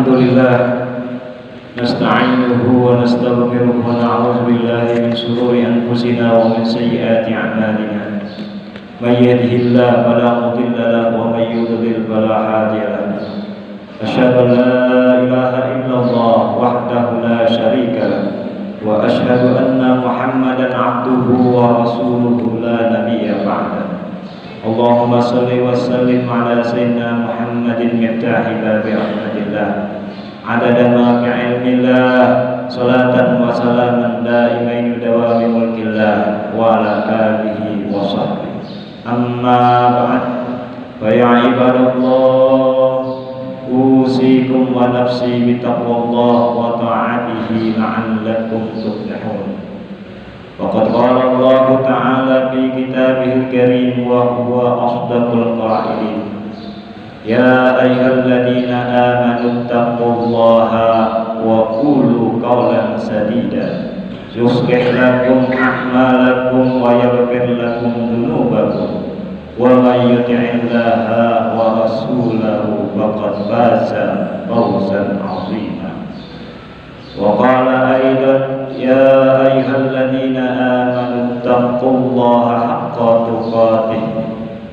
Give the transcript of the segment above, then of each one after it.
Alhamdulillah nasta'inuhu wa nastaghfiruhu wa na'udzu billahi min shururi anfusina wa min sayyiati a'malina. May yahdihillahu fala mudilla lahu wa may yudlil fala hadiya lahu. Asyhadu an la ilaha illallah wahdahu la syarika lahu wa asyhadu anna Muhammadan 'abduhu wa rasuluhu la nabiyya ba'dahu. Allahumma salli wa sallim ala sayyidina Muhammadin miftahi babi rahmatillah adada ma fi ilmillah salatan wa salaman daimain dawami mulkillah wa ala alihi wa sahbihi amma ba'd fa ya ibadallah usikum wa nafsi bitaqwallah wa ta'atihi la'allakum tuflihun. Waqad qala Allah Ta'ala fi kitabihil karim wa huwa asdaqul qa'ilin. Ya ayyuhalladzina amanu taqullaha wa qulu qawlan sadida yuslih lakum a'malakum wa yaghfir lakum dhunubakum wa may yuti'illaha wa rasulahu faqad faza fawzan 'azima. Wa qala aidan ya ayyuhalladzina amanu taqullaha haqqa tuqatih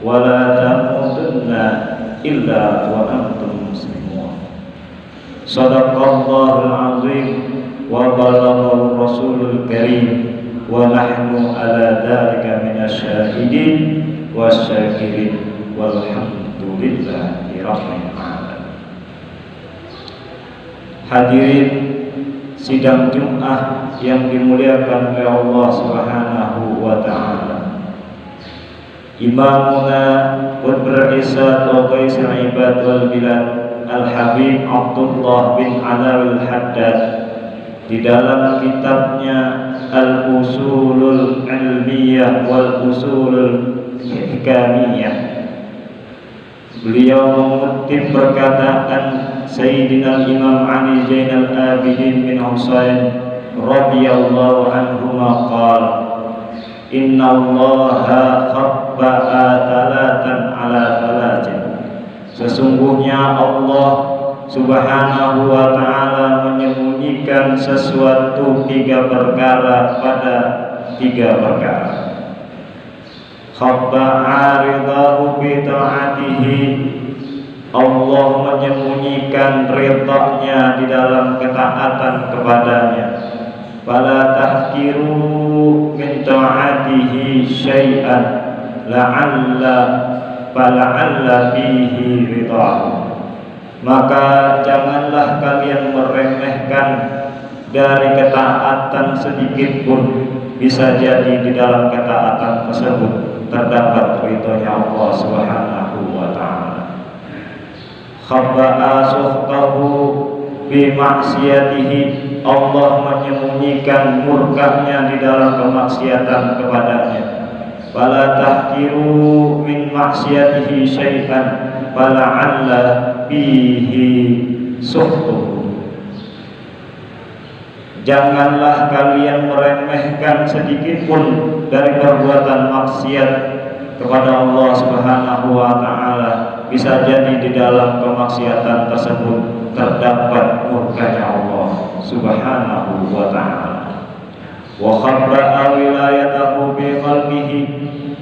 wa la tamutunna illa wa antum muslimun. Shadaqallahul azim wa balaghal rasulul karim wa nahnu ala dzalika minasyahidin wasyakirin walhamdulillahi rabbil alamin. Hadirin sidang Jumat yang dimuliakan oleh Allah Subhanahu wa taala. Imamuna Qutbur Isad wa Qaisir Ibad wal Bilad Al-Habib Abdullah bin Alawil Haddad di dalam kitabnya Al-Usulul Ilmiyah wal Usulul Hikmiyah, beliau mengutip perkataan Sayyidina Imam Ali Zainal Abidin bin Husain radhiyallahu anhuma qala inna allaha khabba'a thalatan ala thalatin. Sesungguhnya Allah Subhanahu wa ta'ala menyembunyikan sesuatu tiga perkara pada tiga perkara. Khabba'a ridahu bi ta'atihi, Allah menyembunyikan ridha-Nya di dalam ketaatan kepadanya. Fala tahkiru min ta'atihi syai'an la'alla fihi ridha. Maka janganlah kalian meremehkan dari ketaatan sedikit pun, bisa jadi di dalam ketaatan tersebut terdapat ridhonya Allah Subhanahu wa ta'ala. Khabba'a suhtahu bi maksiyatihi, Allah menyembunyikan murkanya di dalam kemaksiatan kepadanya. Fala tahkiru min maksiyatihi syai'an fala'alla bihi suhtuhu. Janganlah kalian meremehkan sedikit pun dari perbuatan maksiat kepada Allah Subhanahu wa ta'ala, bisa jadi di dalam kemaksiatan tersebut terdapat murkanya Allah Subhanahu wa ta'ala. Wa khabba'a wilayatahu bi qalbihi,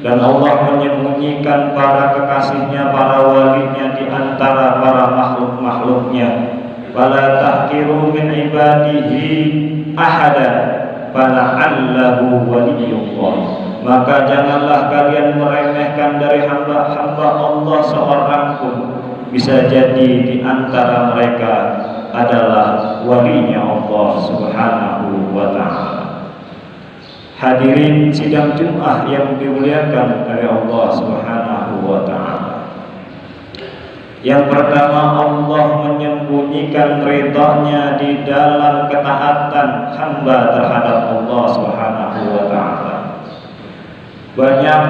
dan Allah menyembunyikan para kekasihnya, para walinya di antara para makhluk-makhluknya. Fala tahkiru min ibadihi ahada fala'allahu waliyullah. Maka janganlah kalian meremehkan dari hamba-hamba Allah seorang pun, bisa jadi di antara mereka adalah walinya Allah Subhanahu wa ta'ala. Hadirin sidang Jumat yang dimuliakan oleh Allah Subhanahu wa ta'ala. Yang pertama, Allah menyembunyikan ridha-Nya di dalam ketaatan hamba terhadap Allah Subhanahu wa ta'ala. Banyak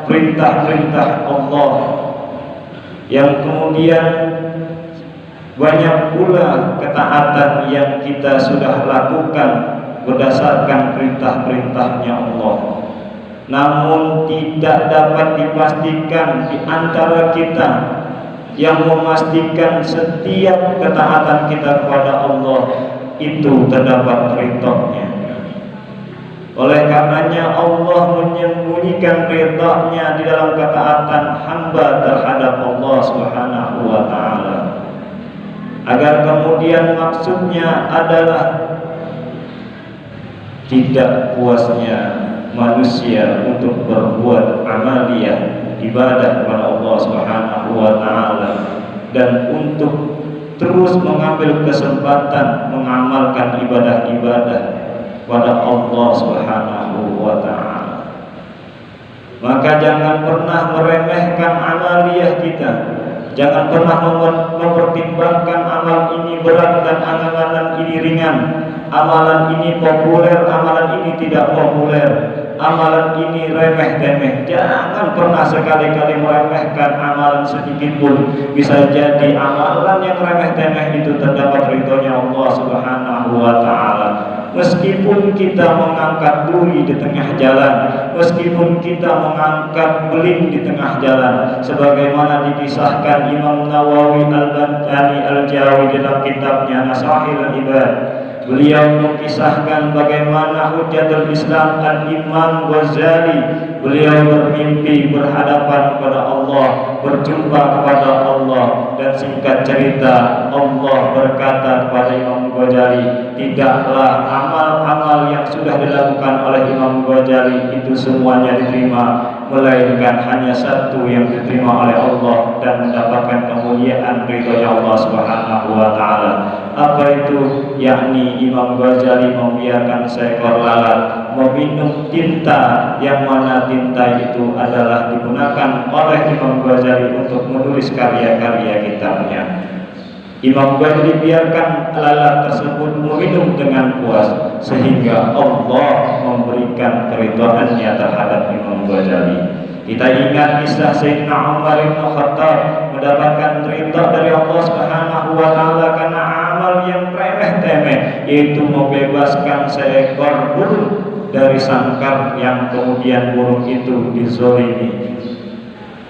perintah-perintah Allah yang kemudian banyak pula ketaatan yang kita sudah lakukan berdasarkan perintah-perintahnya Allah. Namun tidak dapat dipastikan di antara kita yang memastikan setiap ketaatan kita kepada Allah itu terdapat ridho-Nya. Oleh karenanya Allah menyembunyikan ridho-Nya di dalam ketaatan hamba terhadap Allah Subhanahu wa taala, agar kemudian maksudnya adalah tidak puasnya manusia untuk berbuat amaliyah ibadah kepada Allah Subhanahu wa taala dan untuk terus mengambil kesempatan mengamalkan ibadah-ibadah pada Allah Subhanahu wa taala. Maka jangan pernah meremehkan amaliyah kita. Jangan pernah mempertimbangkan amal ini berat dan amalan ini ringan. Amalan ini populer, amalan ini tidak populer. Amalan ini remeh-temeh. Jangan pernah sekali-kali meremehkan amalan sedikit pun. Bisa jadi amalan yang remeh-temeh itu terdapat ridhonya Allah Subhanahu wa taala. Meskipun kita mengangkat duri di tengah jalan, meskipun kita mengangkat beling di tengah jalan, sebagaimana dikisahkan Imam Nawawi Al-Bantani Al-Jawi dalam kitabnya Nasahil Ibad. Beliau mengisahkan bagaimana Hujjatul Islam Al-Imam Ghazali, beliau bermimpi berhadapan kepada Allah, berjumpa kepada Allah, dan singkat cerita Allah berkata kepada Imam Ghazali, tidaklah amal-amal yang sudah dilakukan oleh Imam Ghazali itu semuanya diterima, melainkan hanya satu yang diterima oleh Allah dan mendapatkan kemuliaan ridhonya Allah Subhanahu wa taala. Apa itu? Yakni Imam Ghazali membiarkan seekor lalat meminum tinta, yang mana tinta itu adalah digunakan oleh Imam Ghazali untuk menulis karya-karya kitabnya. Imam Ghazali biarkan lalat tersebut meminum dengan puas, sehingga Allah memberikan keridhaannya terhadap Imam Ghazali. Kita ingat kisah Sayyidina Umar bin Khattab mendapatkan ridha dari Allah Subhanahu wa taala karena amal yang remeh-temeh, yaitu membebaskan seekor burung dari sangkar yang kemudian burung itu dizolimi.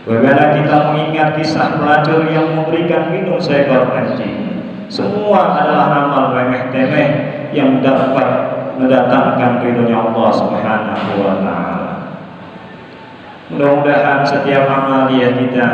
Bagaimana kita mengingat kisah pelacur yang memberikan minum seekor anjing. Semua adalah amal remeh-temeh yang dapat mendatangkan ridhonya Allah Subhanahu wa taala. Mudah-mudahan setiap amaliyah kita,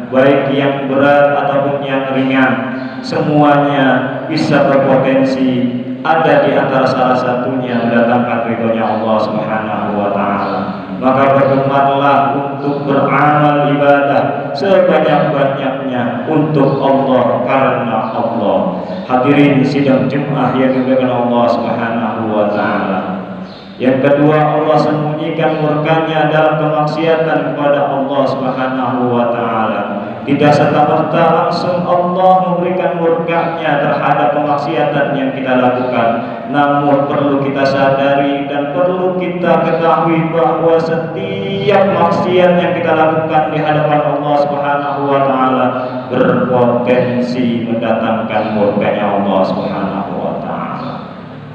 baik yang berat ataupun yang ringan, semuanya bisa berpotensi ada di antara salah satunya mendatangkan ridhonya Allah Subhanahu wa taala. Maka bergemarlah untuk beramal ibadah sebanyak-banyaknya untuk Allah, karena Allah. Hadirin sidang Jumat yang dimuliakan Allah Subhanahu wa taala. Yang kedua, Allah sembunyikan murkanya dalam kemaksiatan kepada Allah Subhanahu wa taala. Tidak serta-merta langsung Allah memberikan murkanya terhadap kemaksiatan yang kita lakukan. Namun perlu kita sadari dan perlu kita ketahui bahwa setiap maksiat yang kita lakukan di hadapan Allah Subhanahu wa taala berpotensi mendatangkan murkanya Allah Subhanahu wa taala.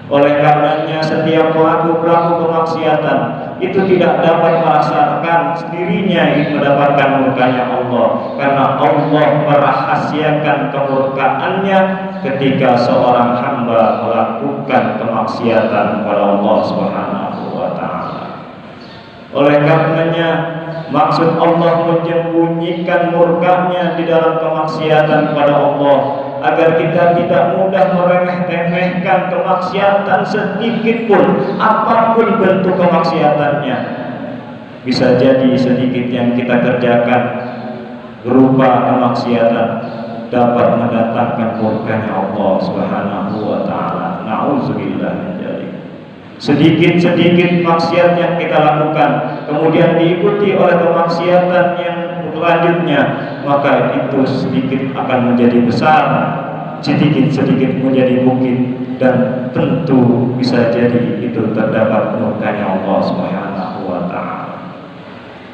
Oleh karenanya setiap pelaku kemaksiatan itu tidak dapat merasakan dirinya mendapatkan murkanya Allah, karena Allah merahasiakan kemurkaannya ketika seorang hamba melakukan kemaksiatan kepada Allah Subhanahu wa taala. Oleh karenanya maksud Allah menyembunyikan murkanya di dalam kemaksiatan kepada Allah, agar kita tidak mudah meremeh-temehkan kemaksiatan sedikit pun, apapun bentuk kemaksiatannya. Bisa jadi sedikit yang kita kerjakan berupa kemaksiatan dapat mendatangkan murkanya Allah Subhanahu wa taala. Nauzubillah min dzalik. Sedikit-sedikit maksiat yang kita lakukan kemudian diikuti oleh kemaksiatan yang selanjutnya, maka itu sedikit akan menjadi besar, sedikit-sedikit menjadi bukit, dan tentu bisa jadi itu terdapat murkanya Allah Subhanahu wa taala.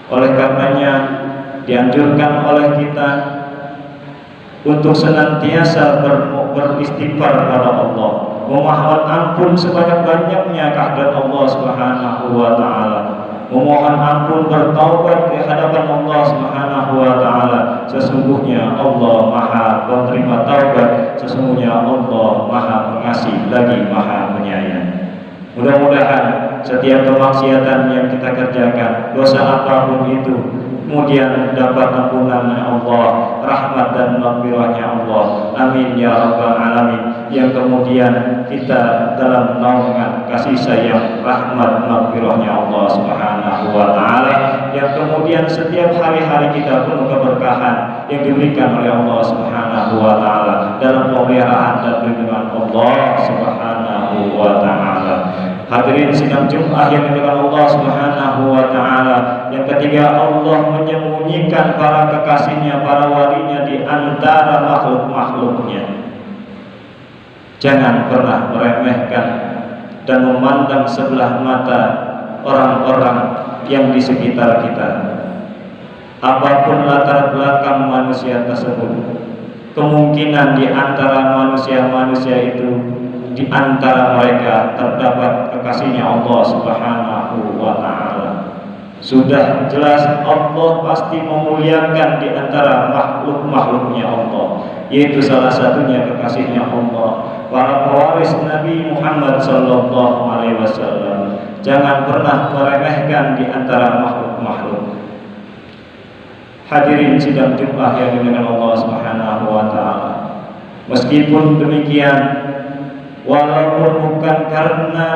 Oleh karenanya dianjurkan oleh kita untuk senantiasa beristighfar kepada Allah, memohon ampun sebanyak-banyaknya kehadirat Allah Subhanahu wa taala. memohon ampun, bertaubat di hadapan Allah Subhanahu wa taala. Sesungguhnya Allah Maha penerima taubat, sesungguhnya Allah Maha pengasih lagi Maha penyayang. Mudah-mudahan setiap kemaksiatan yang kita kerjakan, dosa apapun itu, kemudian dapat ampunan Allah, rahmat dan maghfirahnya Allah. Amin ya rabbal alamin. Yang kemudian kita dalam naungan kasih sayang, rahmat maghfirahnya Allah Subhanahu wa taala. Yang kemudian setiap hari-hari kita penuh keberkahan yang diberikan oleh Allah Subhanahu wa taala dalam pemeliharaan dan perlindungan Allah Subhanahu wa taala. Hadirin sidang Jumat yang dimuliakan Allah Subhanahu wa taala. Yang ketiga, Allah menyembunyikan para kekasihnya, para walinya di antara makhluk-makhluknya. Jangan pernah meremehkan dan memandang sebelah mata orang-orang yang di sekitar kita. Apapun latar belakang manusia tersebut, kemungkinan di antara manusia-manusia itu, di antara mereka terdapat kekasihnya Allah Subhanahu wa taala. Sudah jelas Allah pasti memuliakan di antara makhluk-makhluknya Allah, yaitu salah satunya kekasihnya Allah, para pewaris Nabi Muhammad sallallahu alaihi wasallam. Jangan pernah meremehkan di antara makhluk-makhluk. Hadirin sidang Jumat yang dimuliakan Allah Subhanahu wa taala. Meskipun demikian, walaupun bukan karena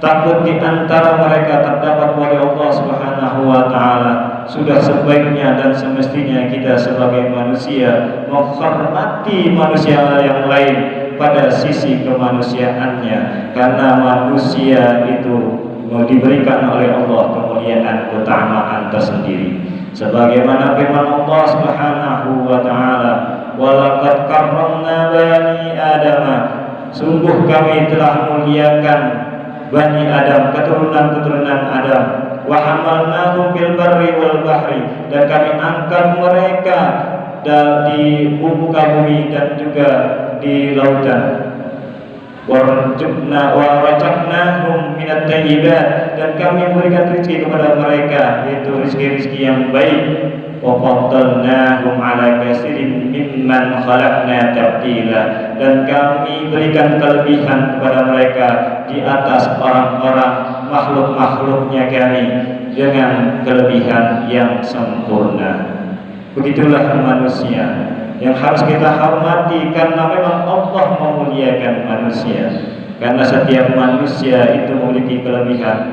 takut di antara mereka terdapat wali Allah Subhanahu wa taala, sudah sebaiknya dan semestinya kita sebagai manusia menghormati manusia yang lain pada sisi kemanusiaannya, karena manusia itu diberikan oleh Allah kemuliaan keutamaan tersendiri. Sebagaimana firman Allah Subhanahu wa taala, "Walaqad karramna bani Adam." Sungguh kami telah muliakan Bani Adam, keturunan-keturunan Adam. Wa hamalnahum fil barri wal bahri, dan kami angkat mereka di muka bumi dan juga di lautan. Wa razaqnahum minat thayyibat, dan kami memberikan rezeki kepada mereka, yaitu rezeki-rezeki yang baik. Wa faddalnahum ala katsirin mimman khalaqna tabdila, dan kami berikan kelebihan kepada mereka di atas orang-orang makhluk-makhluknya kami dengan kelebihan yang sempurna. Begitulah manusia yang harus kita hormati, karena memang Allah memuliakan manusia, karena setiap manusia itu memiliki kelebihan.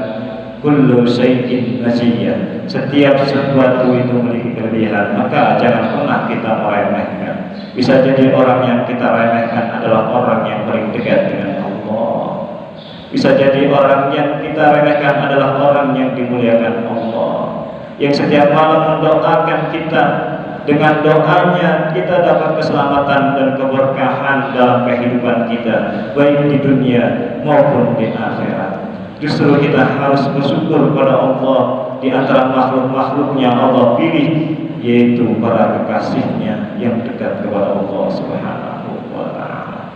Kullu syai'in maziyah, setiap sesuatu itu memiliki kelebihan, maka jangan pernah kita meremehkan. Bisa jadi orang yang kita remehkan adalah orang yang paling dekat dengan Allah. Bisa jadi orang yang kita remehkan adalah orang yang dimuliakan Allah, yang setiap malam mendoakan kita. Dengan doanya kita dapat keselamatan dan keberkahan dalam kehidupan kita, baik di dunia maupun di akhirat. Justru kita harus bersyukur kepada Allah. Di antara makhluk-makhluknya Allah pilih, yaitu para kekasihnya yang dekat kepada Allah Subhanahu wa ta'ala.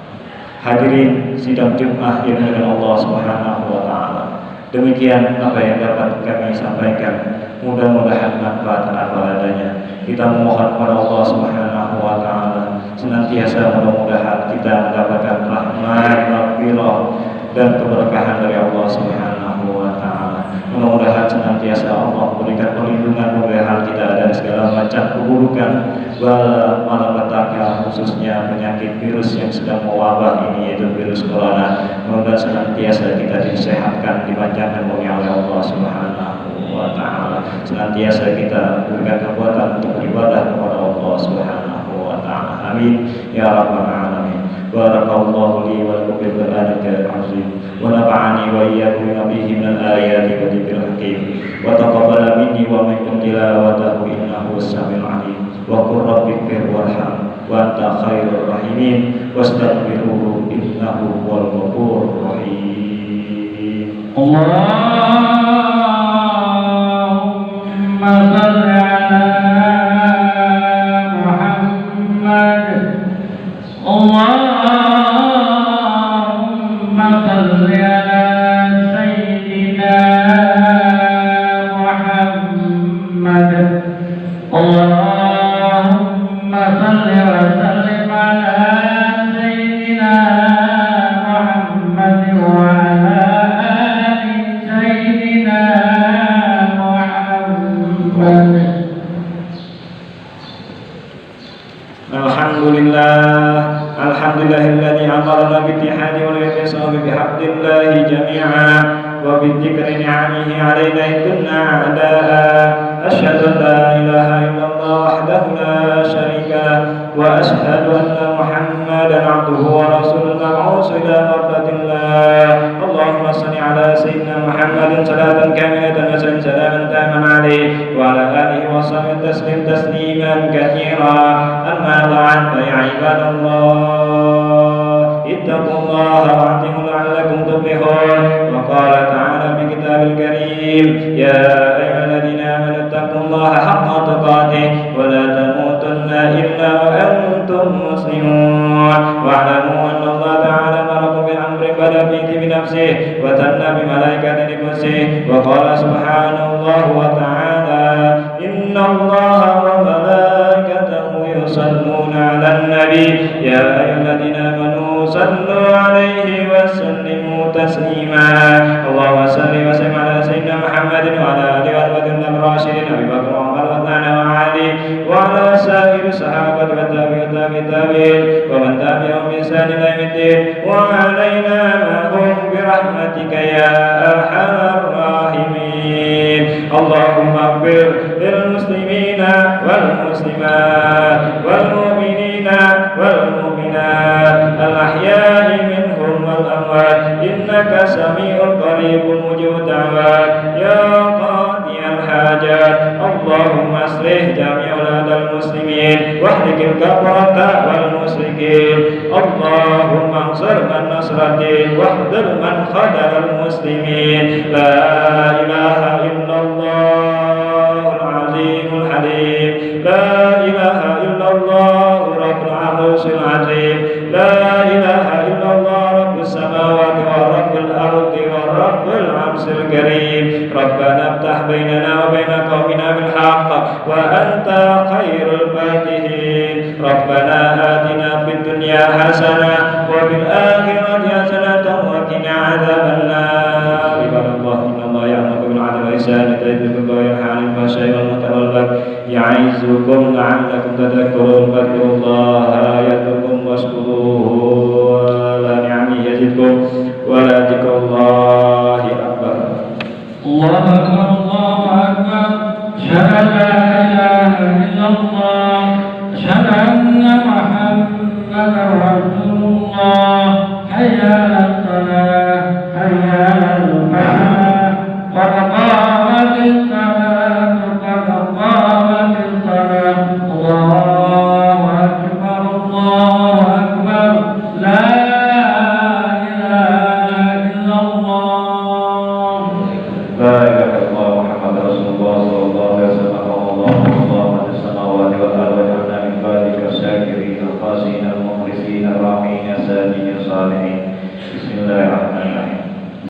Hadirin sidang Jumat yang dimuliakan Allah Subhanahu wa ta'ala, demikian apa yang dapat kami sampaikan. Mudah-mudahan manfaat apa adanya. Kita memohon kepada Allah Subhanahu wa ta'ala senantiasa, mudah-mudahan kita mendapatkan rahmat, maghfirah dan keberkahan dari Allah Subhanahu wa ta'ala. Mudah-mudahan senantiasa Allah memberikan perlindungan, pemeliharaan kita dari segala macam keburukan, bala malapetaka, khususnya penyakit virus yang sedang mewabah ini, yaitu virus corona. Mudah-mudahan senantiasa kita disehatkan, dipanjangkan umurnya oleh Allah Subhanahu wa ta'ala. Senantiasa kita berikan kekuatan untuk beribadah kepada Allah Subhanahu wa ta'ala. Amin ya rabbal alamin. Barakallahu li wa lakum bil Qur'anil azim, wa nafa'ani wa iyyakum bima fihi min al-ayati wa dzikril hakim, wa taqabbala minni wa minkum tilawatahu innahu as-sami'ul 'alim. Wa qur rabbighfir warham wa anta khairur rahimin, wastaghfiruhu innahu huwal ghafurur rahim. Allahumma shalli ala Muhammad. Allahumma shalli ala Sayyidina والاعتصام بحبل الله جميعا وبذكر نعمه علينا إن كنا أعداء. أشهد أن لا إله إلا الله وحده لا شريك له وأشهد أن محمدا عبده ورسوله المبعوث إلى مرضاة الله. اللهم صل على سيدنا محمد صلاة كاملة وسلم سلاما تاما عليه وعلى آله وصحبه تسليما كثيرا. أما بعد فيا عباد الله اتقوا الله واعتصموا لعلكم تفلحون. وقال تعالى في كتاب الكريم يا أيها الذين آمنوا اتقوا الله حق تقاته ولا تموتن إلا وأنتم مسلمون. واعلموا أن الله تعالى أمركم بأمر بدأ به بنفسه وثنى بملائكة لنفسه. وقال سبحانه الله وتعالى إن الله وملائكته يصلون على النبي يا أيها الذين آمنوا صلوا عليه وسلموا تسليما. اللهم صل وسلم على سيدنا محمد وعلى آله وصحبه الراشدين أبي بكر وعمر وعثمان وعلي وعلى سائر الصحابة والتابعين ومن تبعهم بإحسان إلى يوم الدين وعلينا معهم برحمتك يا أرحم الراحمين. اللهم اغفر للمسلمين والمسلمات والمؤمنين والمؤمنات الأحياء منهم والأموات إنك سميع قريب مجيب الدعوات يا قاضي الحاجات. اللهم اصلح جميع أولاد المسلمين واهلك الكفرة والمشركين. اللهم انصر من نصر الدين واخذل من خذل المسلمين. لا إله إلا الله العظيم الحليم. لا إله إلا الله رب العرش العظيم. لا إله إلا الله رب السماوات ورب الأرض ورب العرش الكريم. ربنا افتح بيننا وبين قومنا بالحق وأنت خير الفاتحين. ربنا آتنا في الدنيا حسنة وفي الآخرة حسنة وقنا عذاب النار. عباد الله إن الله يأمر بالعدل والإحسان وإيتاء ذي القربى وينهى عن الفحشاء والمنكر والبغي يعظكم لعلكم تذكرون. فاذكروا الله يذكركم واشكروه على نعمه يزدكم ولذكر الله أكبر. الله أكبر الله أكبر. أشهد أن لا إله إلا الله. أشهد أن محمدا رسول الله. حي على